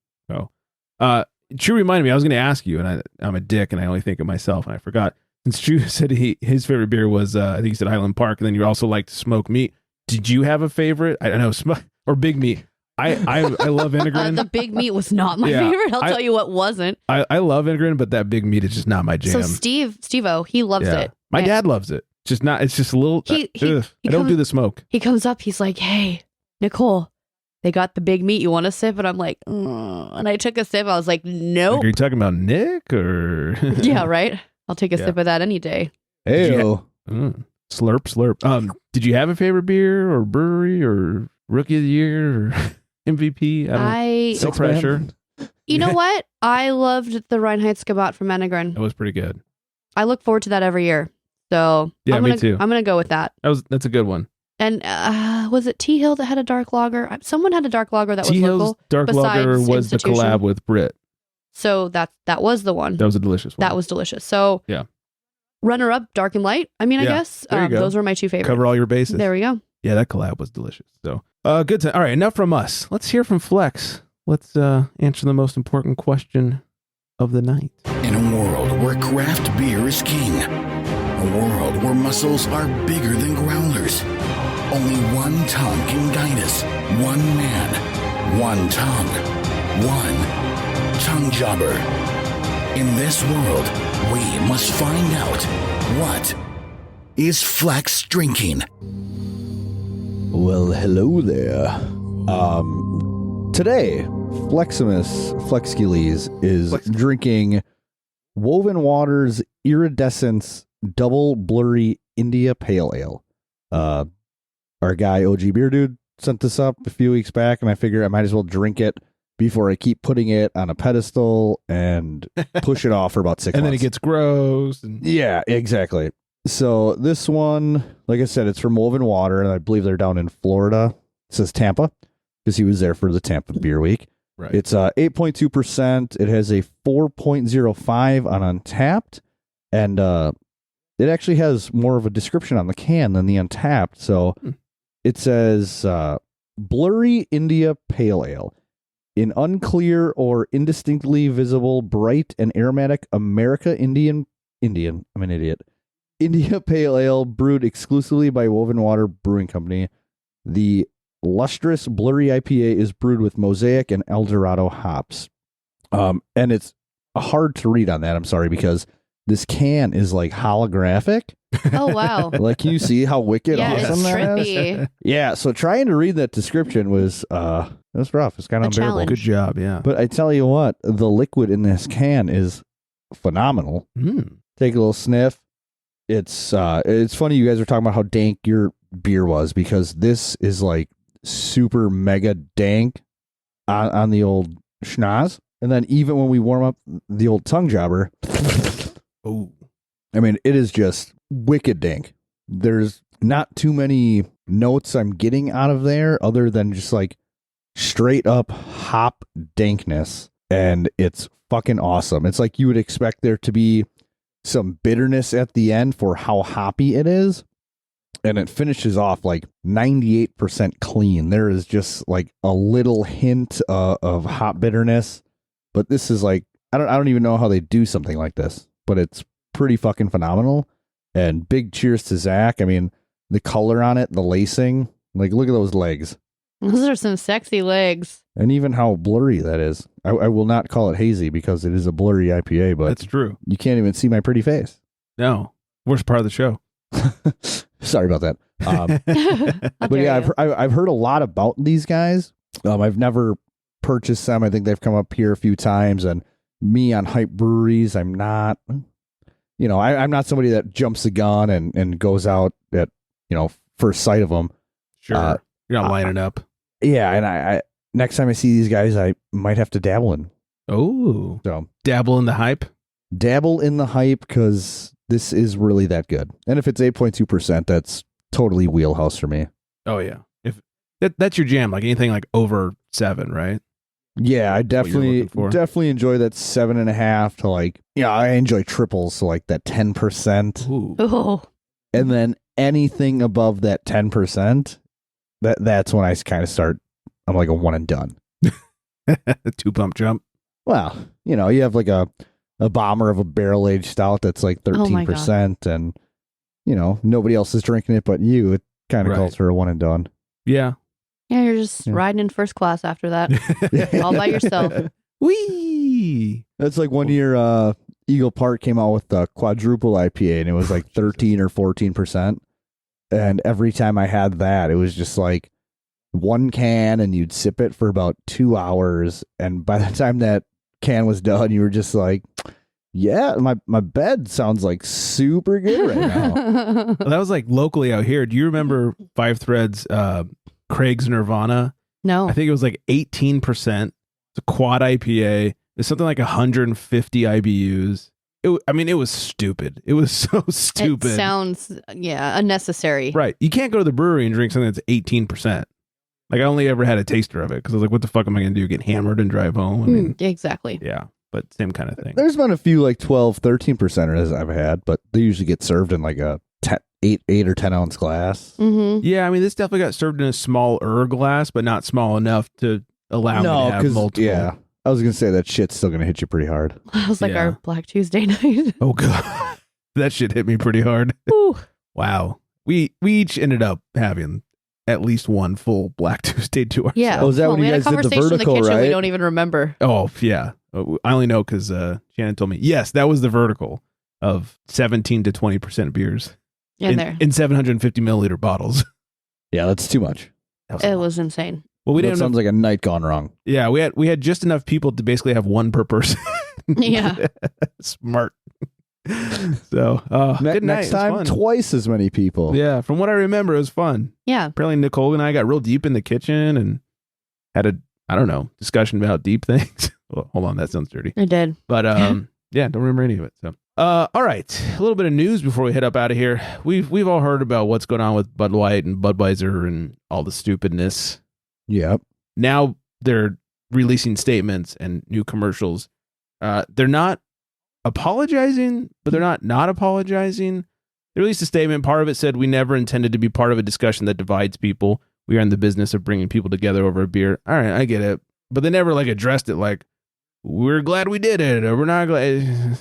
Chu reminded me, I was going to ask you, and I'm a dick, and I only think of myself, and I forgot. Since Chu said his favorite beer was, I think he said Highland Park, and then you also like to smoke meat. Did you have a favorite? I don't know, or Big Meat. I love Integrin. The Big Meat was not my favorite. I'll tell you what wasn't. I love Integrin, but that Big Meat is just not my jam. So Steve-O, he loves it. My dad loves it. It's just a little, I don't do the smoke. He comes up, he's like, hey, Nicole, they got the Big Meat. You want a sip? And I'm like, and I took a sip. I was like, nope. Like, are you talking about Nick or? Yeah, right. I'll take a sip of that any day. Ew. Slurp. Did you have a favorite beer or brewery or rookie of the year or MVP? No pressure. You know what? I loved the Reinheitsgebot from Enegren. That was pretty good. I look forward to that every year. So yeah, me too. I'm gonna go with that. That's a good one. And was it T Hill that had a dark lager? Someone had a dark lager that was local. T Hill's dark lager was the collab with Brit. So that was the one. That was a delicious one. That was delicious. So yeah. Runner up, Dark and Light. I mean, I guess those were my two favorites. Cover all your bases. There we go. Yeah, that collab was delicious. So good time. All right, enough from us. Let's hear from Flex. Let's answer the most important question of the night. In a world where craft beer is king, a world where muscles are bigger than growlers, only one tongue can guide us. One man, one tongue, one tongue jobber. In this world, we must find out what is Flex drinking. Well, hello there. Today, Flexilis is drinking Woven Waters Iridescence Double Blurry India Pale Ale. Our guy OG Beer Dude sent this up a few weeks back, and I figured I might as well drink it before I keep putting it on a pedestal and push it off for about 6 months. And then it gets gross. Yeah, exactly. So this one, like I said, it's from Woven Water, and I believe they're down in Florida. It says Tampa, because he was there for the Tampa Beer Week. Right. It's 8.2%. It has a 4.05 on Untappd, and it actually has more of a description on the can than the Untappd. So it says Blurry India Pale Ale. An unclear or indistinctly visible, bright and aromatic Indian, I'm an idiot. India Pale Ale brewed exclusively by Woven Water Brewing Company. The lustrous Blurry IPA is brewed with Mosaic and Eldorado hops. And it's hard to read on that, I'm sorry, because this can is like holographic. Oh, wow. Like, can you see how wicked Yeah, awesome it's that is? trippy. Yeah, so trying to read that description was rough. It's kind of A unbearable. challenge. Good job, yeah. But I tell you what, the liquid in this can is phenomenal. Take a little sniff. It's funny you guys are talking about how dank your beer was, because this is like super mega dank on the old schnoz. And then even when we warm up the old tongue jobber, oh, I mean, it is just wicked dank. There's not too many notes I'm getting out of there other than just like straight up hop dankness. And it's fucking awesome. It's like you would expect there to be some bitterness at the end for how hoppy it is. And it finishes off like 98% clean. There is just like a little hint of hop bitterness. But this is like, I don't even know how they do something like this, but it's pretty fucking phenomenal. And big cheers to Zach. I mean, the color on it, the lacing, like look at those legs. Those are some sexy legs. And even how blurry that is. I will not call it hazy because it is a blurry IPA, but that's true. You can't even see my pretty face. No. Worst part of the show. Sorry about that. But yeah, I've heard a lot about these guys. I've never purchased them. I think they've come up here a few times, and me on hype breweries, I'm not, I'm not somebody that jumps the gun and goes out at, first sight of them. Sure. You're not lining up. Yeah. And I next time I see these guys, I might have to dabble in. Oh, so dabble in the hype. Dabble in the hype, because this is really that good. And if it's 8.2%, that's totally wheelhouse for me. Oh yeah. If that's your jam, like anything like over 7, right? Yeah, I definitely enjoy that 7.5 to like, I enjoy triples, so like that 10%. Ooh. Oh. And then anything above that 10%, that's when I kind of start, I'm like a one and done. 2 pump jump. Well, you have like a bomber of a barrel aged stout that's like 13%, and nobody else is drinking it but you. It kind of calls for a one and done. Yeah. Yeah, you're just riding in first class after that. All by yourself. Whee! That's like one year Eagle Park came out with the quadruple IPA, and it was like 13 or 14%. And every time I had that, it was just like one can, and you'd sip it for about 2 hours. And by the time that can was done, you were just like, yeah, my bed sounds like super good right now. Well, that was like locally out here. Do you remember Five Threads, Craig's Nirvana? No. I think it was like 18%. It's a quad IPA. It's something like 150 IBUs. It was stupid. It was so stupid. It sounds, unnecessary. Right. You can't go to the brewery and drink something that's 18%. Like, I only ever had a taster of it because I was like, what the fuck am I going to do? Get hammered and drive home? I mean, exactly. Yeah, but same kind of thing. There's been a few like 12, 13%ers I've had, but they usually get served in like a 8 or 10 ounce glass. Mm-hmm. Yeah, I mean, this definitely got served in a smaller glass, but not small enough to allow me to have multiple. Yeah, I was going to say that shit's still going to hit you pretty hard. That was like our Black Tuesday night. Oh, God. That shit hit me pretty hard. Ooh. Wow. We each ended up having at least one full Black Tuesday to ourselves. Yeah. Oh, is that when you guys did the vertical, in the kitchen right? we don't even remember. Oh, yeah. I only know because Shannon told me. Yes, that was the vertical of 17 to 20% beers in 750 milliliter bottles. Yeah, that's too much. It was insane. Well, that sounds like a night gone wrong. Yeah, we had just enough people to basically have one per person. Yeah. Smart. So good night. Next time, twice as many people. Yeah, from what I remember, it was fun. Yeah. Apparently, Nicole and I got real deep in the kitchen and had a discussion about deep things. Well, hold on, that sounds dirty. I did. But yeah, don't remember any of it. So all right, a little bit of news before we head up out of here. We've all heard about what's going on with Bud Light and Budweiser and all the stupidness. Yep. Now they're releasing statements and new commercials. They're not apologizing, but they're not apologizing. They released a statement. Part of it said, "We never intended to be part of a discussion that divides people. We are in the business of bringing people together over a beer." All right, I get it. But they never addressed it like, "We're glad we did it," or "We're not glad."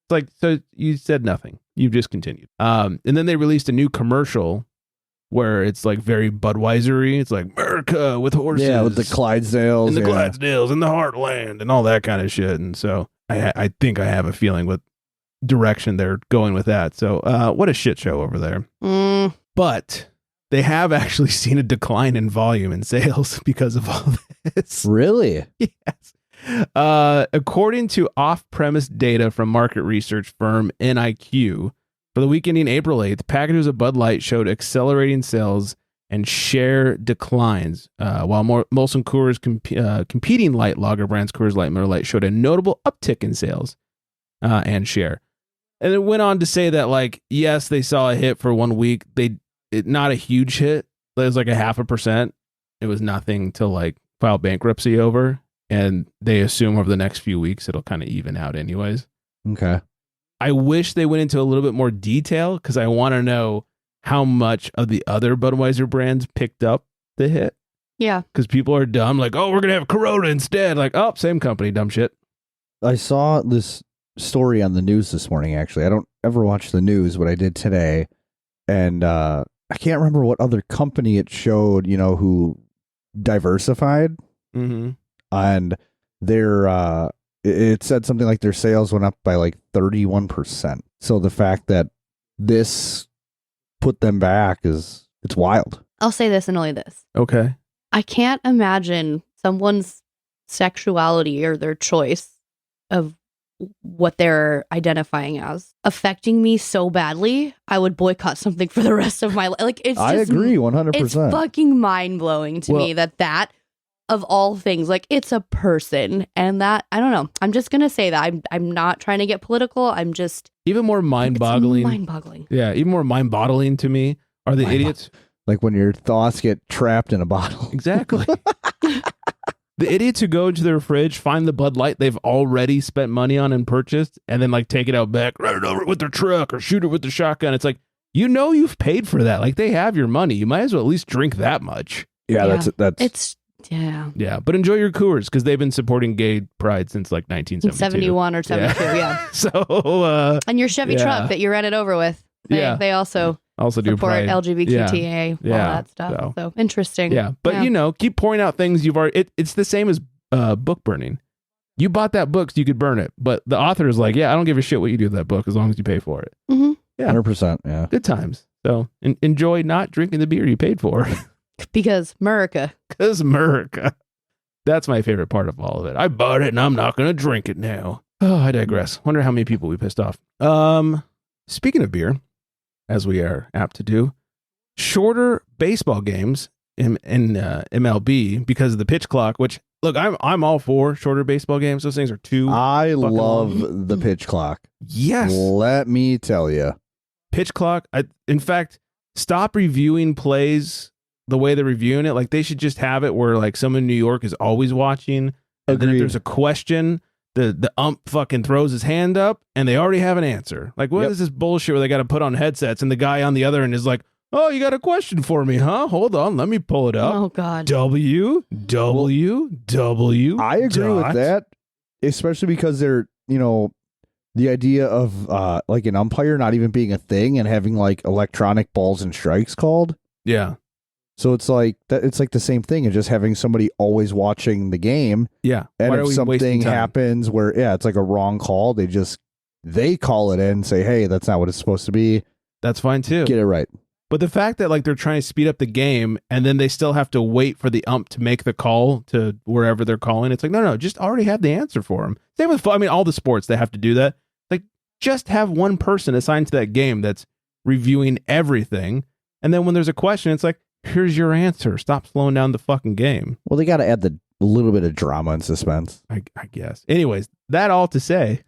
It's like, so you said nothing. You've just continued. And then they released a new commercial where it's very Budweiser-y. It's like America with horses. Yeah, with the Clydesdales. And the Clydesdales and the Heartland and all that kind of shit. And so I think I have a feeling what direction they're going with that. So what a shit show over there. But they have actually seen a decline in volume and sales because of all this. Really? Yes. According to off-premise data from market research firm NIQ, for the week ending April 8th, packages of Bud Light showed accelerating sales and share declines, while Molson Coors competing light lager brands Coors Light and Miller Lite showed a notable uptick in sales and share. And it went on to say that, yes, they saw a hit for 1 week. Not a huge hit. It was 0.5%. It was nothing to file bankruptcy over. And they assume over the next few weeks it'll kind of even out anyways. Okay. I wish they went into a little bit more detail because I want to know how much of the other Budweiser brands picked up the hit. Yeah. Because people are dumb. We're going to have Corona instead. Same company, dumb shit. I saw this story on the news this morning, actually. I don't ever watch the news, but I did today. And I can't remember what other company it showed, who diversified. Mm-hmm. And it said something like their sales went up by 31%. So the fact that this put them back it's wild. I'll say this and only this. Okay. I can't imagine someone's sexuality or their choice of what they're identifying as affecting me so badly. I would boycott something for the rest of my life. I agree 100%. It's fucking mind blowing to me that of all things, it's a person, and that, I don't know. I'm just gonna say that I'm not trying to get political. I'm just even more mind-boggling. Mind-boggling. Yeah, even more mind-boggling to me are the idiots. When your thoughts get trapped in a bottle. Exactly. The idiots who go into their fridge, find the Bud Light they've already spent money on and purchased, and then take it out back, run it over with their truck, or shoot it with the shotgun. It's you've paid for that. They have your money. You might as well at least drink that much. Yeah. That's Yeah. Yeah, but enjoy your Coors because they've been supporting gay pride since 1972. 71 or 72, yeah. So, and your Chevy truck that you ran it over with. They also do support pride. LGBTQIA, all that stuff. So interesting. Yeah, but keep pointing out things you've already. It's the same as book burning. You bought that book so you could burn it, but the author is I don't give a shit what you do with that book as long as you pay for it. Mm-hmm. Yeah, 100%. Yeah, good times. So enjoy not drinking the beer you paid for. Because America. That's my favorite part of all of it. I bought it and I'm not going to drink it now. Oh, I digress. Wonder how many people we pissed off. Speaking of beer, as we are apt to do, shorter baseball games in MLB because of the pitch clock, which, look, I'm all for shorter baseball games. Those things are too I love long. The pitch clock. Yes. Let me tell you. Pitch clock. In fact, stop reviewing plays the way they're reviewing it. They should just have it where someone in New York is always watching. And then if there's a question, the ump fucking throws his hand up and they already have an answer. What is this bullshit where they got to put on headsets and the guy on the other end is "Oh, you got a question for me, huh? Hold on, let me pull it up." Oh God. W. I agree with that, especially because they're, the idea of an umpire not even being a thing and having electronic balls and strikes called. Yeah. So it's that. It's the same thing as just having somebody always watching the game. Yeah. And if something happens where it's a wrong call, they call it in and say, "Hey, that's not what it's supposed to be." That's fine too. Get it right. But the fact that they're trying to speed up the game and then they still have to wait for the ump to make the call to wherever they're calling, it's no, just already have the answer for them. Same with all the sports they have to do that. just have one person assigned to that game that's reviewing everything. And then when there's a question, it's like, here's your answer. Stop slowing down the fucking game. Well, they got to add a little bit of drama and suspense. I guess. Anyways, that all to say,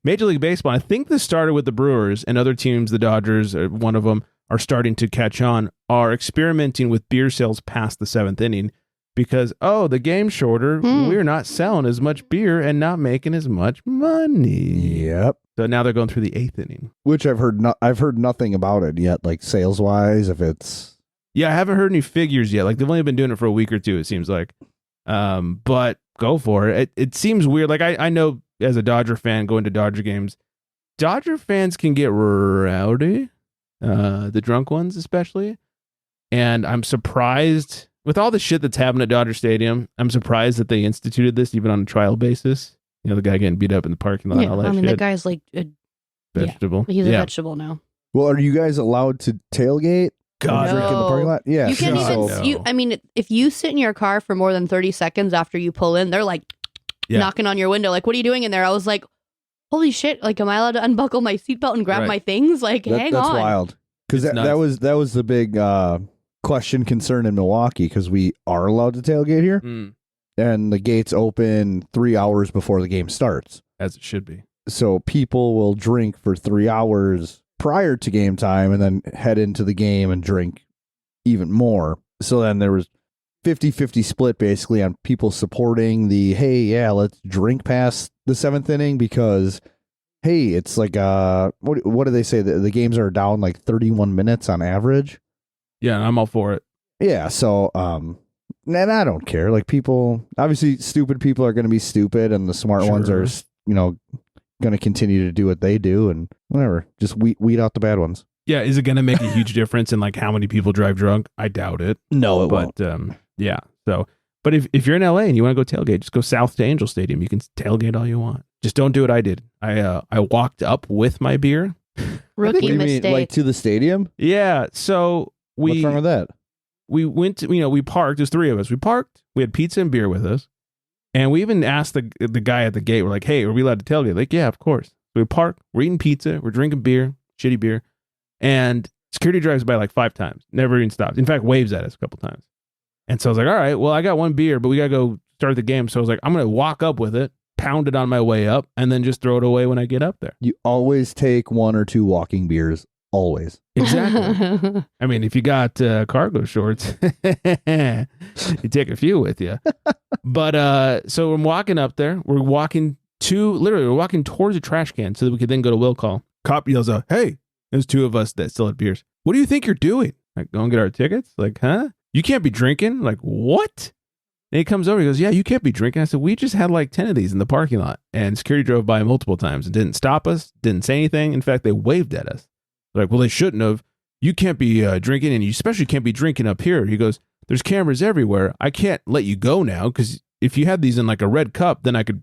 Major League Baseball, I think this started with the Brewers, and other teams, the Dodgers, one of them, are starting to catch on, are experimenting with beer sales past the 7th inning because, the game's shorter. We're not selling as much beer and not making as much money. Yep. So now they're going through the 8th inning. Which I've heard nothing about it yet, like sales-wise, if it's... Yeah, I haven't heard any figures yet. Like, they've only been doing it for a week or two, it seems like. But go for it. It seems weird. Like, I know as a Dodger fan going to Dodger games, Dodger fans can get rowdy, the drunk ones especially. And I'm surprised, with all the shit that's happened at Dodger Stadium, I'm surprised that they instituted this even on a trial basis. You know, the guy getting beat up in the parking lot. Yeah, all that I mean, shit. the guy's like a vegetable. Yeah, he's a vegetable now. Well, are you guys allowed to tailgate? God, Drink in the parking lot? Yeah. You can't God, even. no. I mean, if you sit in your car for more than 30 seconds after you pull in, they're like knocking on your window. Like, what are you doing in there? I was like, holy shit! Like, am I allowed to unbuckle my seatbelt and grab my things? Like, hang on. That's wild. Because that was the big question concern in Milwaukee, because we are allowed to tailgate here, and the gates open 3 hours before the game starts, as it should be. So people will drink for 3 hours prior to game time and then head into the game and drink even more. So then there was 50-50 split basically on people supporting the, hey, yeah, let's drink past the 7th inning because, hey, it's like, what do they say? The games are down like 31 minutes on average. Yeah, I'm all for it. Yeah, so, and I don't care. Like, people, obviously stupid people are going to be stupid and the smart ones are, going to continue to do what they do and whatever. Just weed out the bad ones. Yeah, is it going to make a huge difference in like how many people drive drunk? I doubt it. No, it won't. Yeah. So, but if you're in LA and you want to go tailgate, just go south to Angel Stadium. You can tailgate all you want. Just don't do what I did. I walked up with my beer. Rookie mistake. Mean, like to the stadium? Yeah. So what's wrong with that? We went to, we parked. There's 3 of us. We parked. We had pizza and beer with us. And we even asked the guy at the gate, we're like, hey, are we allowed to tailgate? Like, yeah, of course. So we park, we're eating pizza, we're drinking beer, shitty beer. And security drives by like 5 times, never even stops. In fact, waves at us a couple times. And so I was like, all right, well, I got 1 beer, but we got to go start the game. So I was like, I'm going to walk up with it, pound it on my way up, and then just throw it away when I get up there. You always take 1 or 2 walking beers. Always. Exactly. I mean, if you got cargo shorts, you take a few with you. But so I'm walking up there. We're walking towards a trash can so that we could then go to will call. Cop yells out, hey, there's 2 of us that still had beers. What do you think you're doing? Like, go and get our tickets? Like, huh? You can't be drinking? Like, what? And he comes over, he goes, yeah, you can't be drinking. I said, we just had like 10 of these in the parking lot. And security drove by multiple times and didn't stop us, didn't say anything. In fact, they waved at us. Like, well, they shouldn't have. You can't be drinking, and you especially can't be drinking up here. He goes, there's cameras everywhere. I can't let you go now, because if you had these in like a red cup, then I could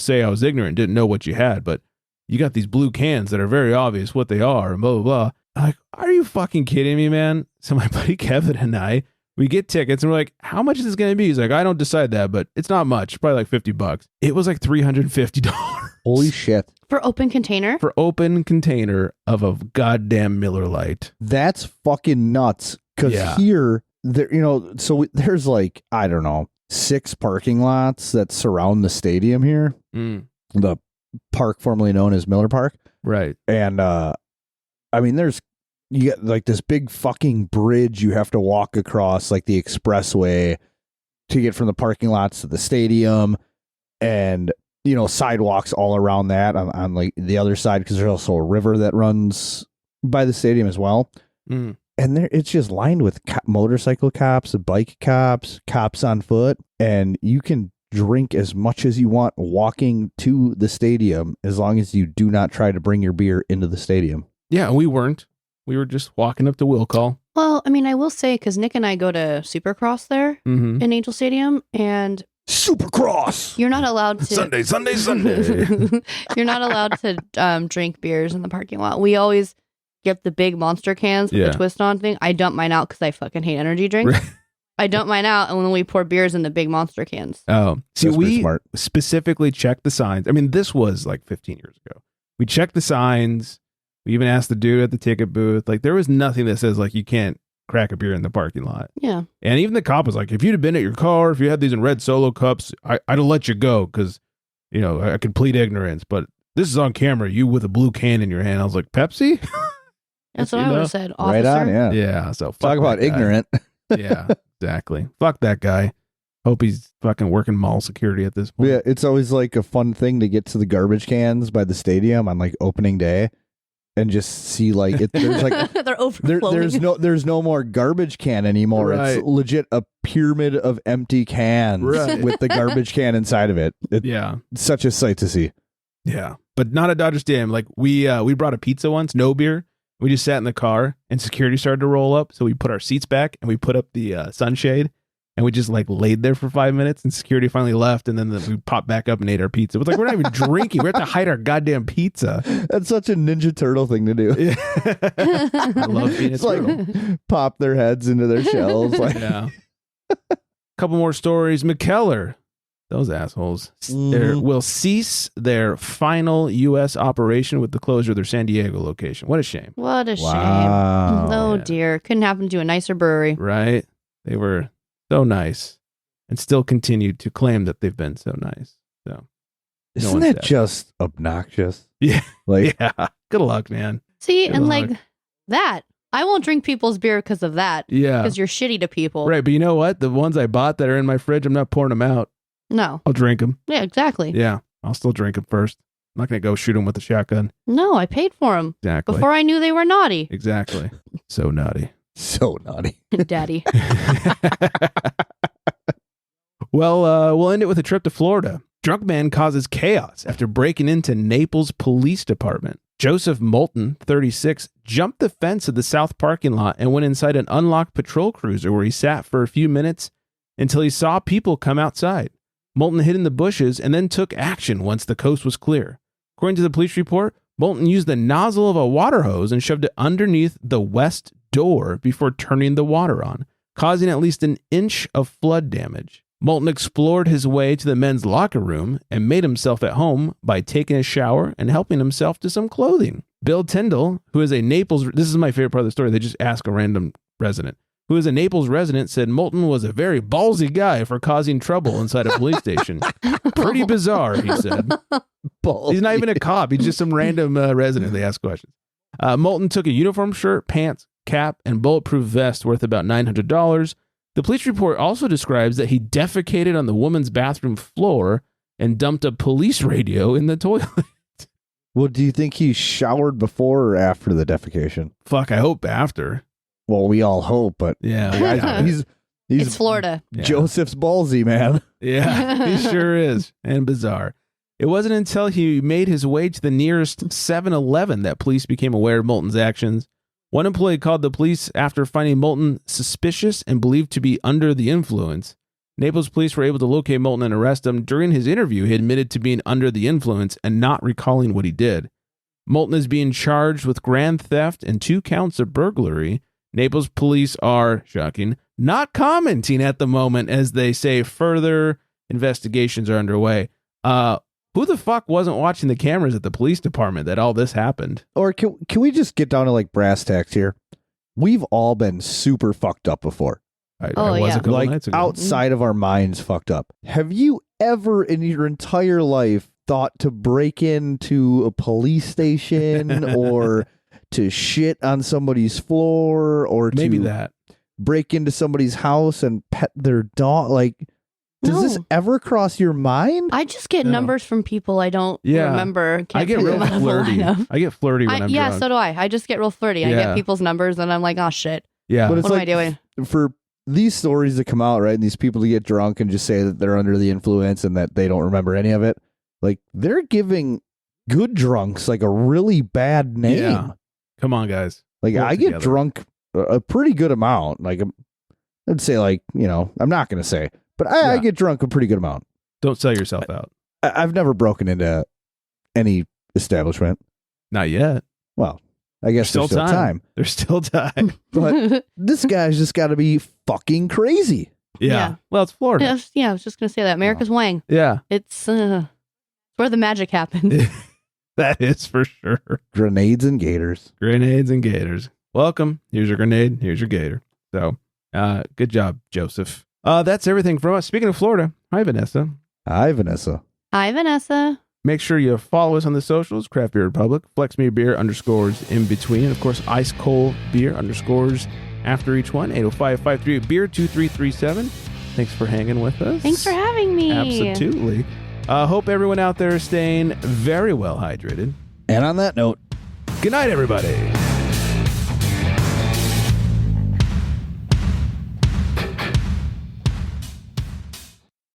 say I was ignorant, didn't know what you had. But you got these blue cans that are very obvious what they are, and blah, blah, blah. I'm like, are you fucking kidding me, man? So my buddy Kevin and I, we get tickets, and we're like, how much is this going to be? He's like, I don't decide that, but it's not much. Probably like $50. It was like $350. Holy shit. For open container? For open container of a goddamn Miller Lite. That's fucking nuts. Because here, there, there's like, I don't know, 6 parking lots that surround the stadium here. The park formerly known as Miller Park. Right. And, I mean, you get like this big fucking bridge you have to walk across, like the expressway, to get from the parking lots to the stadium. And sidewalks all around that on like the other side, because there's also a river that runs by the stadium as well. And it's just lined with motorcycle cops, bike cops, cops on foot, and you can drink as much as you want walking to the stadium as long as you do not try to bring your beer into the stadium. Yeah, we weren't. We were just walking up to will call. Well, I mean, I will say, because Nick and I go to Supercross there in Angel Stadium, and Supercross. You're not allowed to Sunday. You're not allowed to drink beers in the parking lot. We always get the big monster cans with the twist on thing. I dump mine out because I fucking hate energy drinks. I dump mine out, and then we pour beers in the big monster cans. Oh, see, we specifically checked the signs. I mean, this was like 15 years ago. We checked the signs. We even asked the dude at the ticket booth. Like, there was nothing that says, like, you can't crack a beer in the parking lot. Yeah. And even the cop was like, if you'd have been at your car, if you had these in red Solo cups, I'd have let you go because, you know, I could plead ignorance. But this is on camera, you with a blue can in your hand. I was like, Pepsi? That's what I would have said, officer. Right on, yeah. Yeah, so fuck Talk about that guy. ignorant. Yeah, exactly. Fuck that guy. Hope he's fucking working mall security at this point. Yeah, it's always like a fun thing to get to the garbage cans by the stadium on like opening day and just see like there's like They're overflowing. there's no more garbage can anymore. Right. It's legit a pyramid of empty cans with the garbage can inside of it. Yeah. It's such a sight to see. Yeah. But not at Dodger Stadium. Like we brought a pizza once, no beer. We just sat in the car and security started to roll up. So we put our seats back and we put up the sunshade and we just like laid there for 5 minutes and security finally left. And then we popped back up and ate our pizza. It was like, we're not even drinking. We have to hide our goddamn pizza. That's such a Ninja Turtle thing to do. Yeah. I love being a It's turtle. like pop their heads into their shells. Like, Yeah. Couple more stories. Mikkeller, those assholes, will cease their final U.S. operation with the closure of their San Diego location. What a shame. What a shame. Wow. Oh, Yeah. dear. Couldn't happen to a nicer brewery. Right? They were so nice and still continued to claim that they've been so nice. So, isn't one's that dead. just obnoxious? Yeah. Like, Yeah. Good luck, man. See, Good and luck. like that. I won't drink people's beer because of that. Yeah. Because you're shitty to people. Right. But you know what? The ones I bought that are in my fridge, I'm not pouring them out. No. I'll drink them. Yeah, exactly. Yeah. I'll still drink them first. I'm not going to go shoot them with a shotgun. No, I paid for them Exactly. before I knew they were naughty. Exactly. So naughty. so naughty. Daddy. Well, we'll end it with a trip to Florida. Drunk man causes chaos after breaking into Naples Police Department. Joseph Moulton, 36, jumped the fence of the south parking lot and went inside an unlocked patrol cruiser where he sat for a few minutes until he saw people come outside. Moulton hid in the bushes and then took action once the coast was clear. According to the police report, Moulton used the nozzle of a water hose and shoved it underneath the west door before turning the water on, causing at least an inch of flood damage. Moulton explored his way to the men's locker room and made himself at home by taking a shower and helping himself to some clothing. Bill Tyndall, who is a Naples, this is my favorite part of the story, they just ask a random resident, who is a Naples resident, said Moulton was a very ballsy guy for causing trouble inside a police station. Pretty bizarre, he said. He's not even a cop. He's just some random resident. They ask questions. Moulton took a uniform shirt, pants, cap, and bulletproof vest worth about $900. The police report also describes that he defecated on the woman's bathroom floor and dumped a police radio in the toilet. Well, do you think he showered before or after the defecation? Fuck, I hope after. Well, we all hope, but Yeah. he's It's Florida. Joseph's ballsy, man. Yeah, he sure is. And bizarre. It wasn't until he made his way to the nearest 7-Eleven that police became aware of Moulton's actions. One employee called the police after finding Moulton suspicious and believed to be under the influence. Naples police were able to locate Moulton and arrest him. During his interview, he admitted to being under the influence and not recalling what he did. Moulton is being charged with grand theft and 2 counts of burglary. Naples police are, shocking, not commenting at the moment as they say further investigations are underway. Who the fuck wasn't watching the cameras at the police department that all this happened? Or can we just get down to like brass tacks here? We've all been super fucked up before. I was yeah. a couple Like nights ago. outside of our minds fucked up. Have you ever in your entire life thought to break into a police station or to shit on somebody's floor or Maybe to that. break into somebody's house and pet their dog? Like, does this No. ever cross your mind? I just get No. numbers from people I don't remember. Can't I get pick real them out of a flirty. lineup. I get flirty when I'm yeah, drunk. so do I. I just get real flirty. I Yeah. get people's numbers and I'm like, oh shit. Yeah. But it's What am I like, doing? for these stories to come out, right, and these people to get drunk and just say that they're under the influence and that they don't remember any of it, like they're giving good drunks like a really bad name. Yeah. Come on, guys. Like Pull it I get together. drunk a pretty good amount. Like I'd say, like, you know, I'm not going to say, but I Yeah. get drunk a pretty good amount. Don't sell yourself out. I've never broken into any establishment. Not yet. Well, I guess there's still time. There's still time. But this guy's just got to be fucking crazy. Yeah. Yeah. Well, it's Florida. Yeah, I was just gonna say that. America's Wang. Yeah. It's where the magic happens. That is for sure. Grenades and gators. Grenades and gators. Welcome. Here's your grenade. Here's your gator. So, good job, Joseph. That's everything from us. Speaking of Florida, hi, Vanessa. Hi, Vanessa. Hi, Vanessa. Make sure you follow us on the socials, Craft Beer Republic, FlexMeBeer _ in between. Of course, Ice Cold Beer _ after each one, 805-538-BEER, 2337. Thanks for hanging with us. Thanks for having me. Absolutely. Hope everyone out there is staying very well hydrated. And on that note, good night, everybody.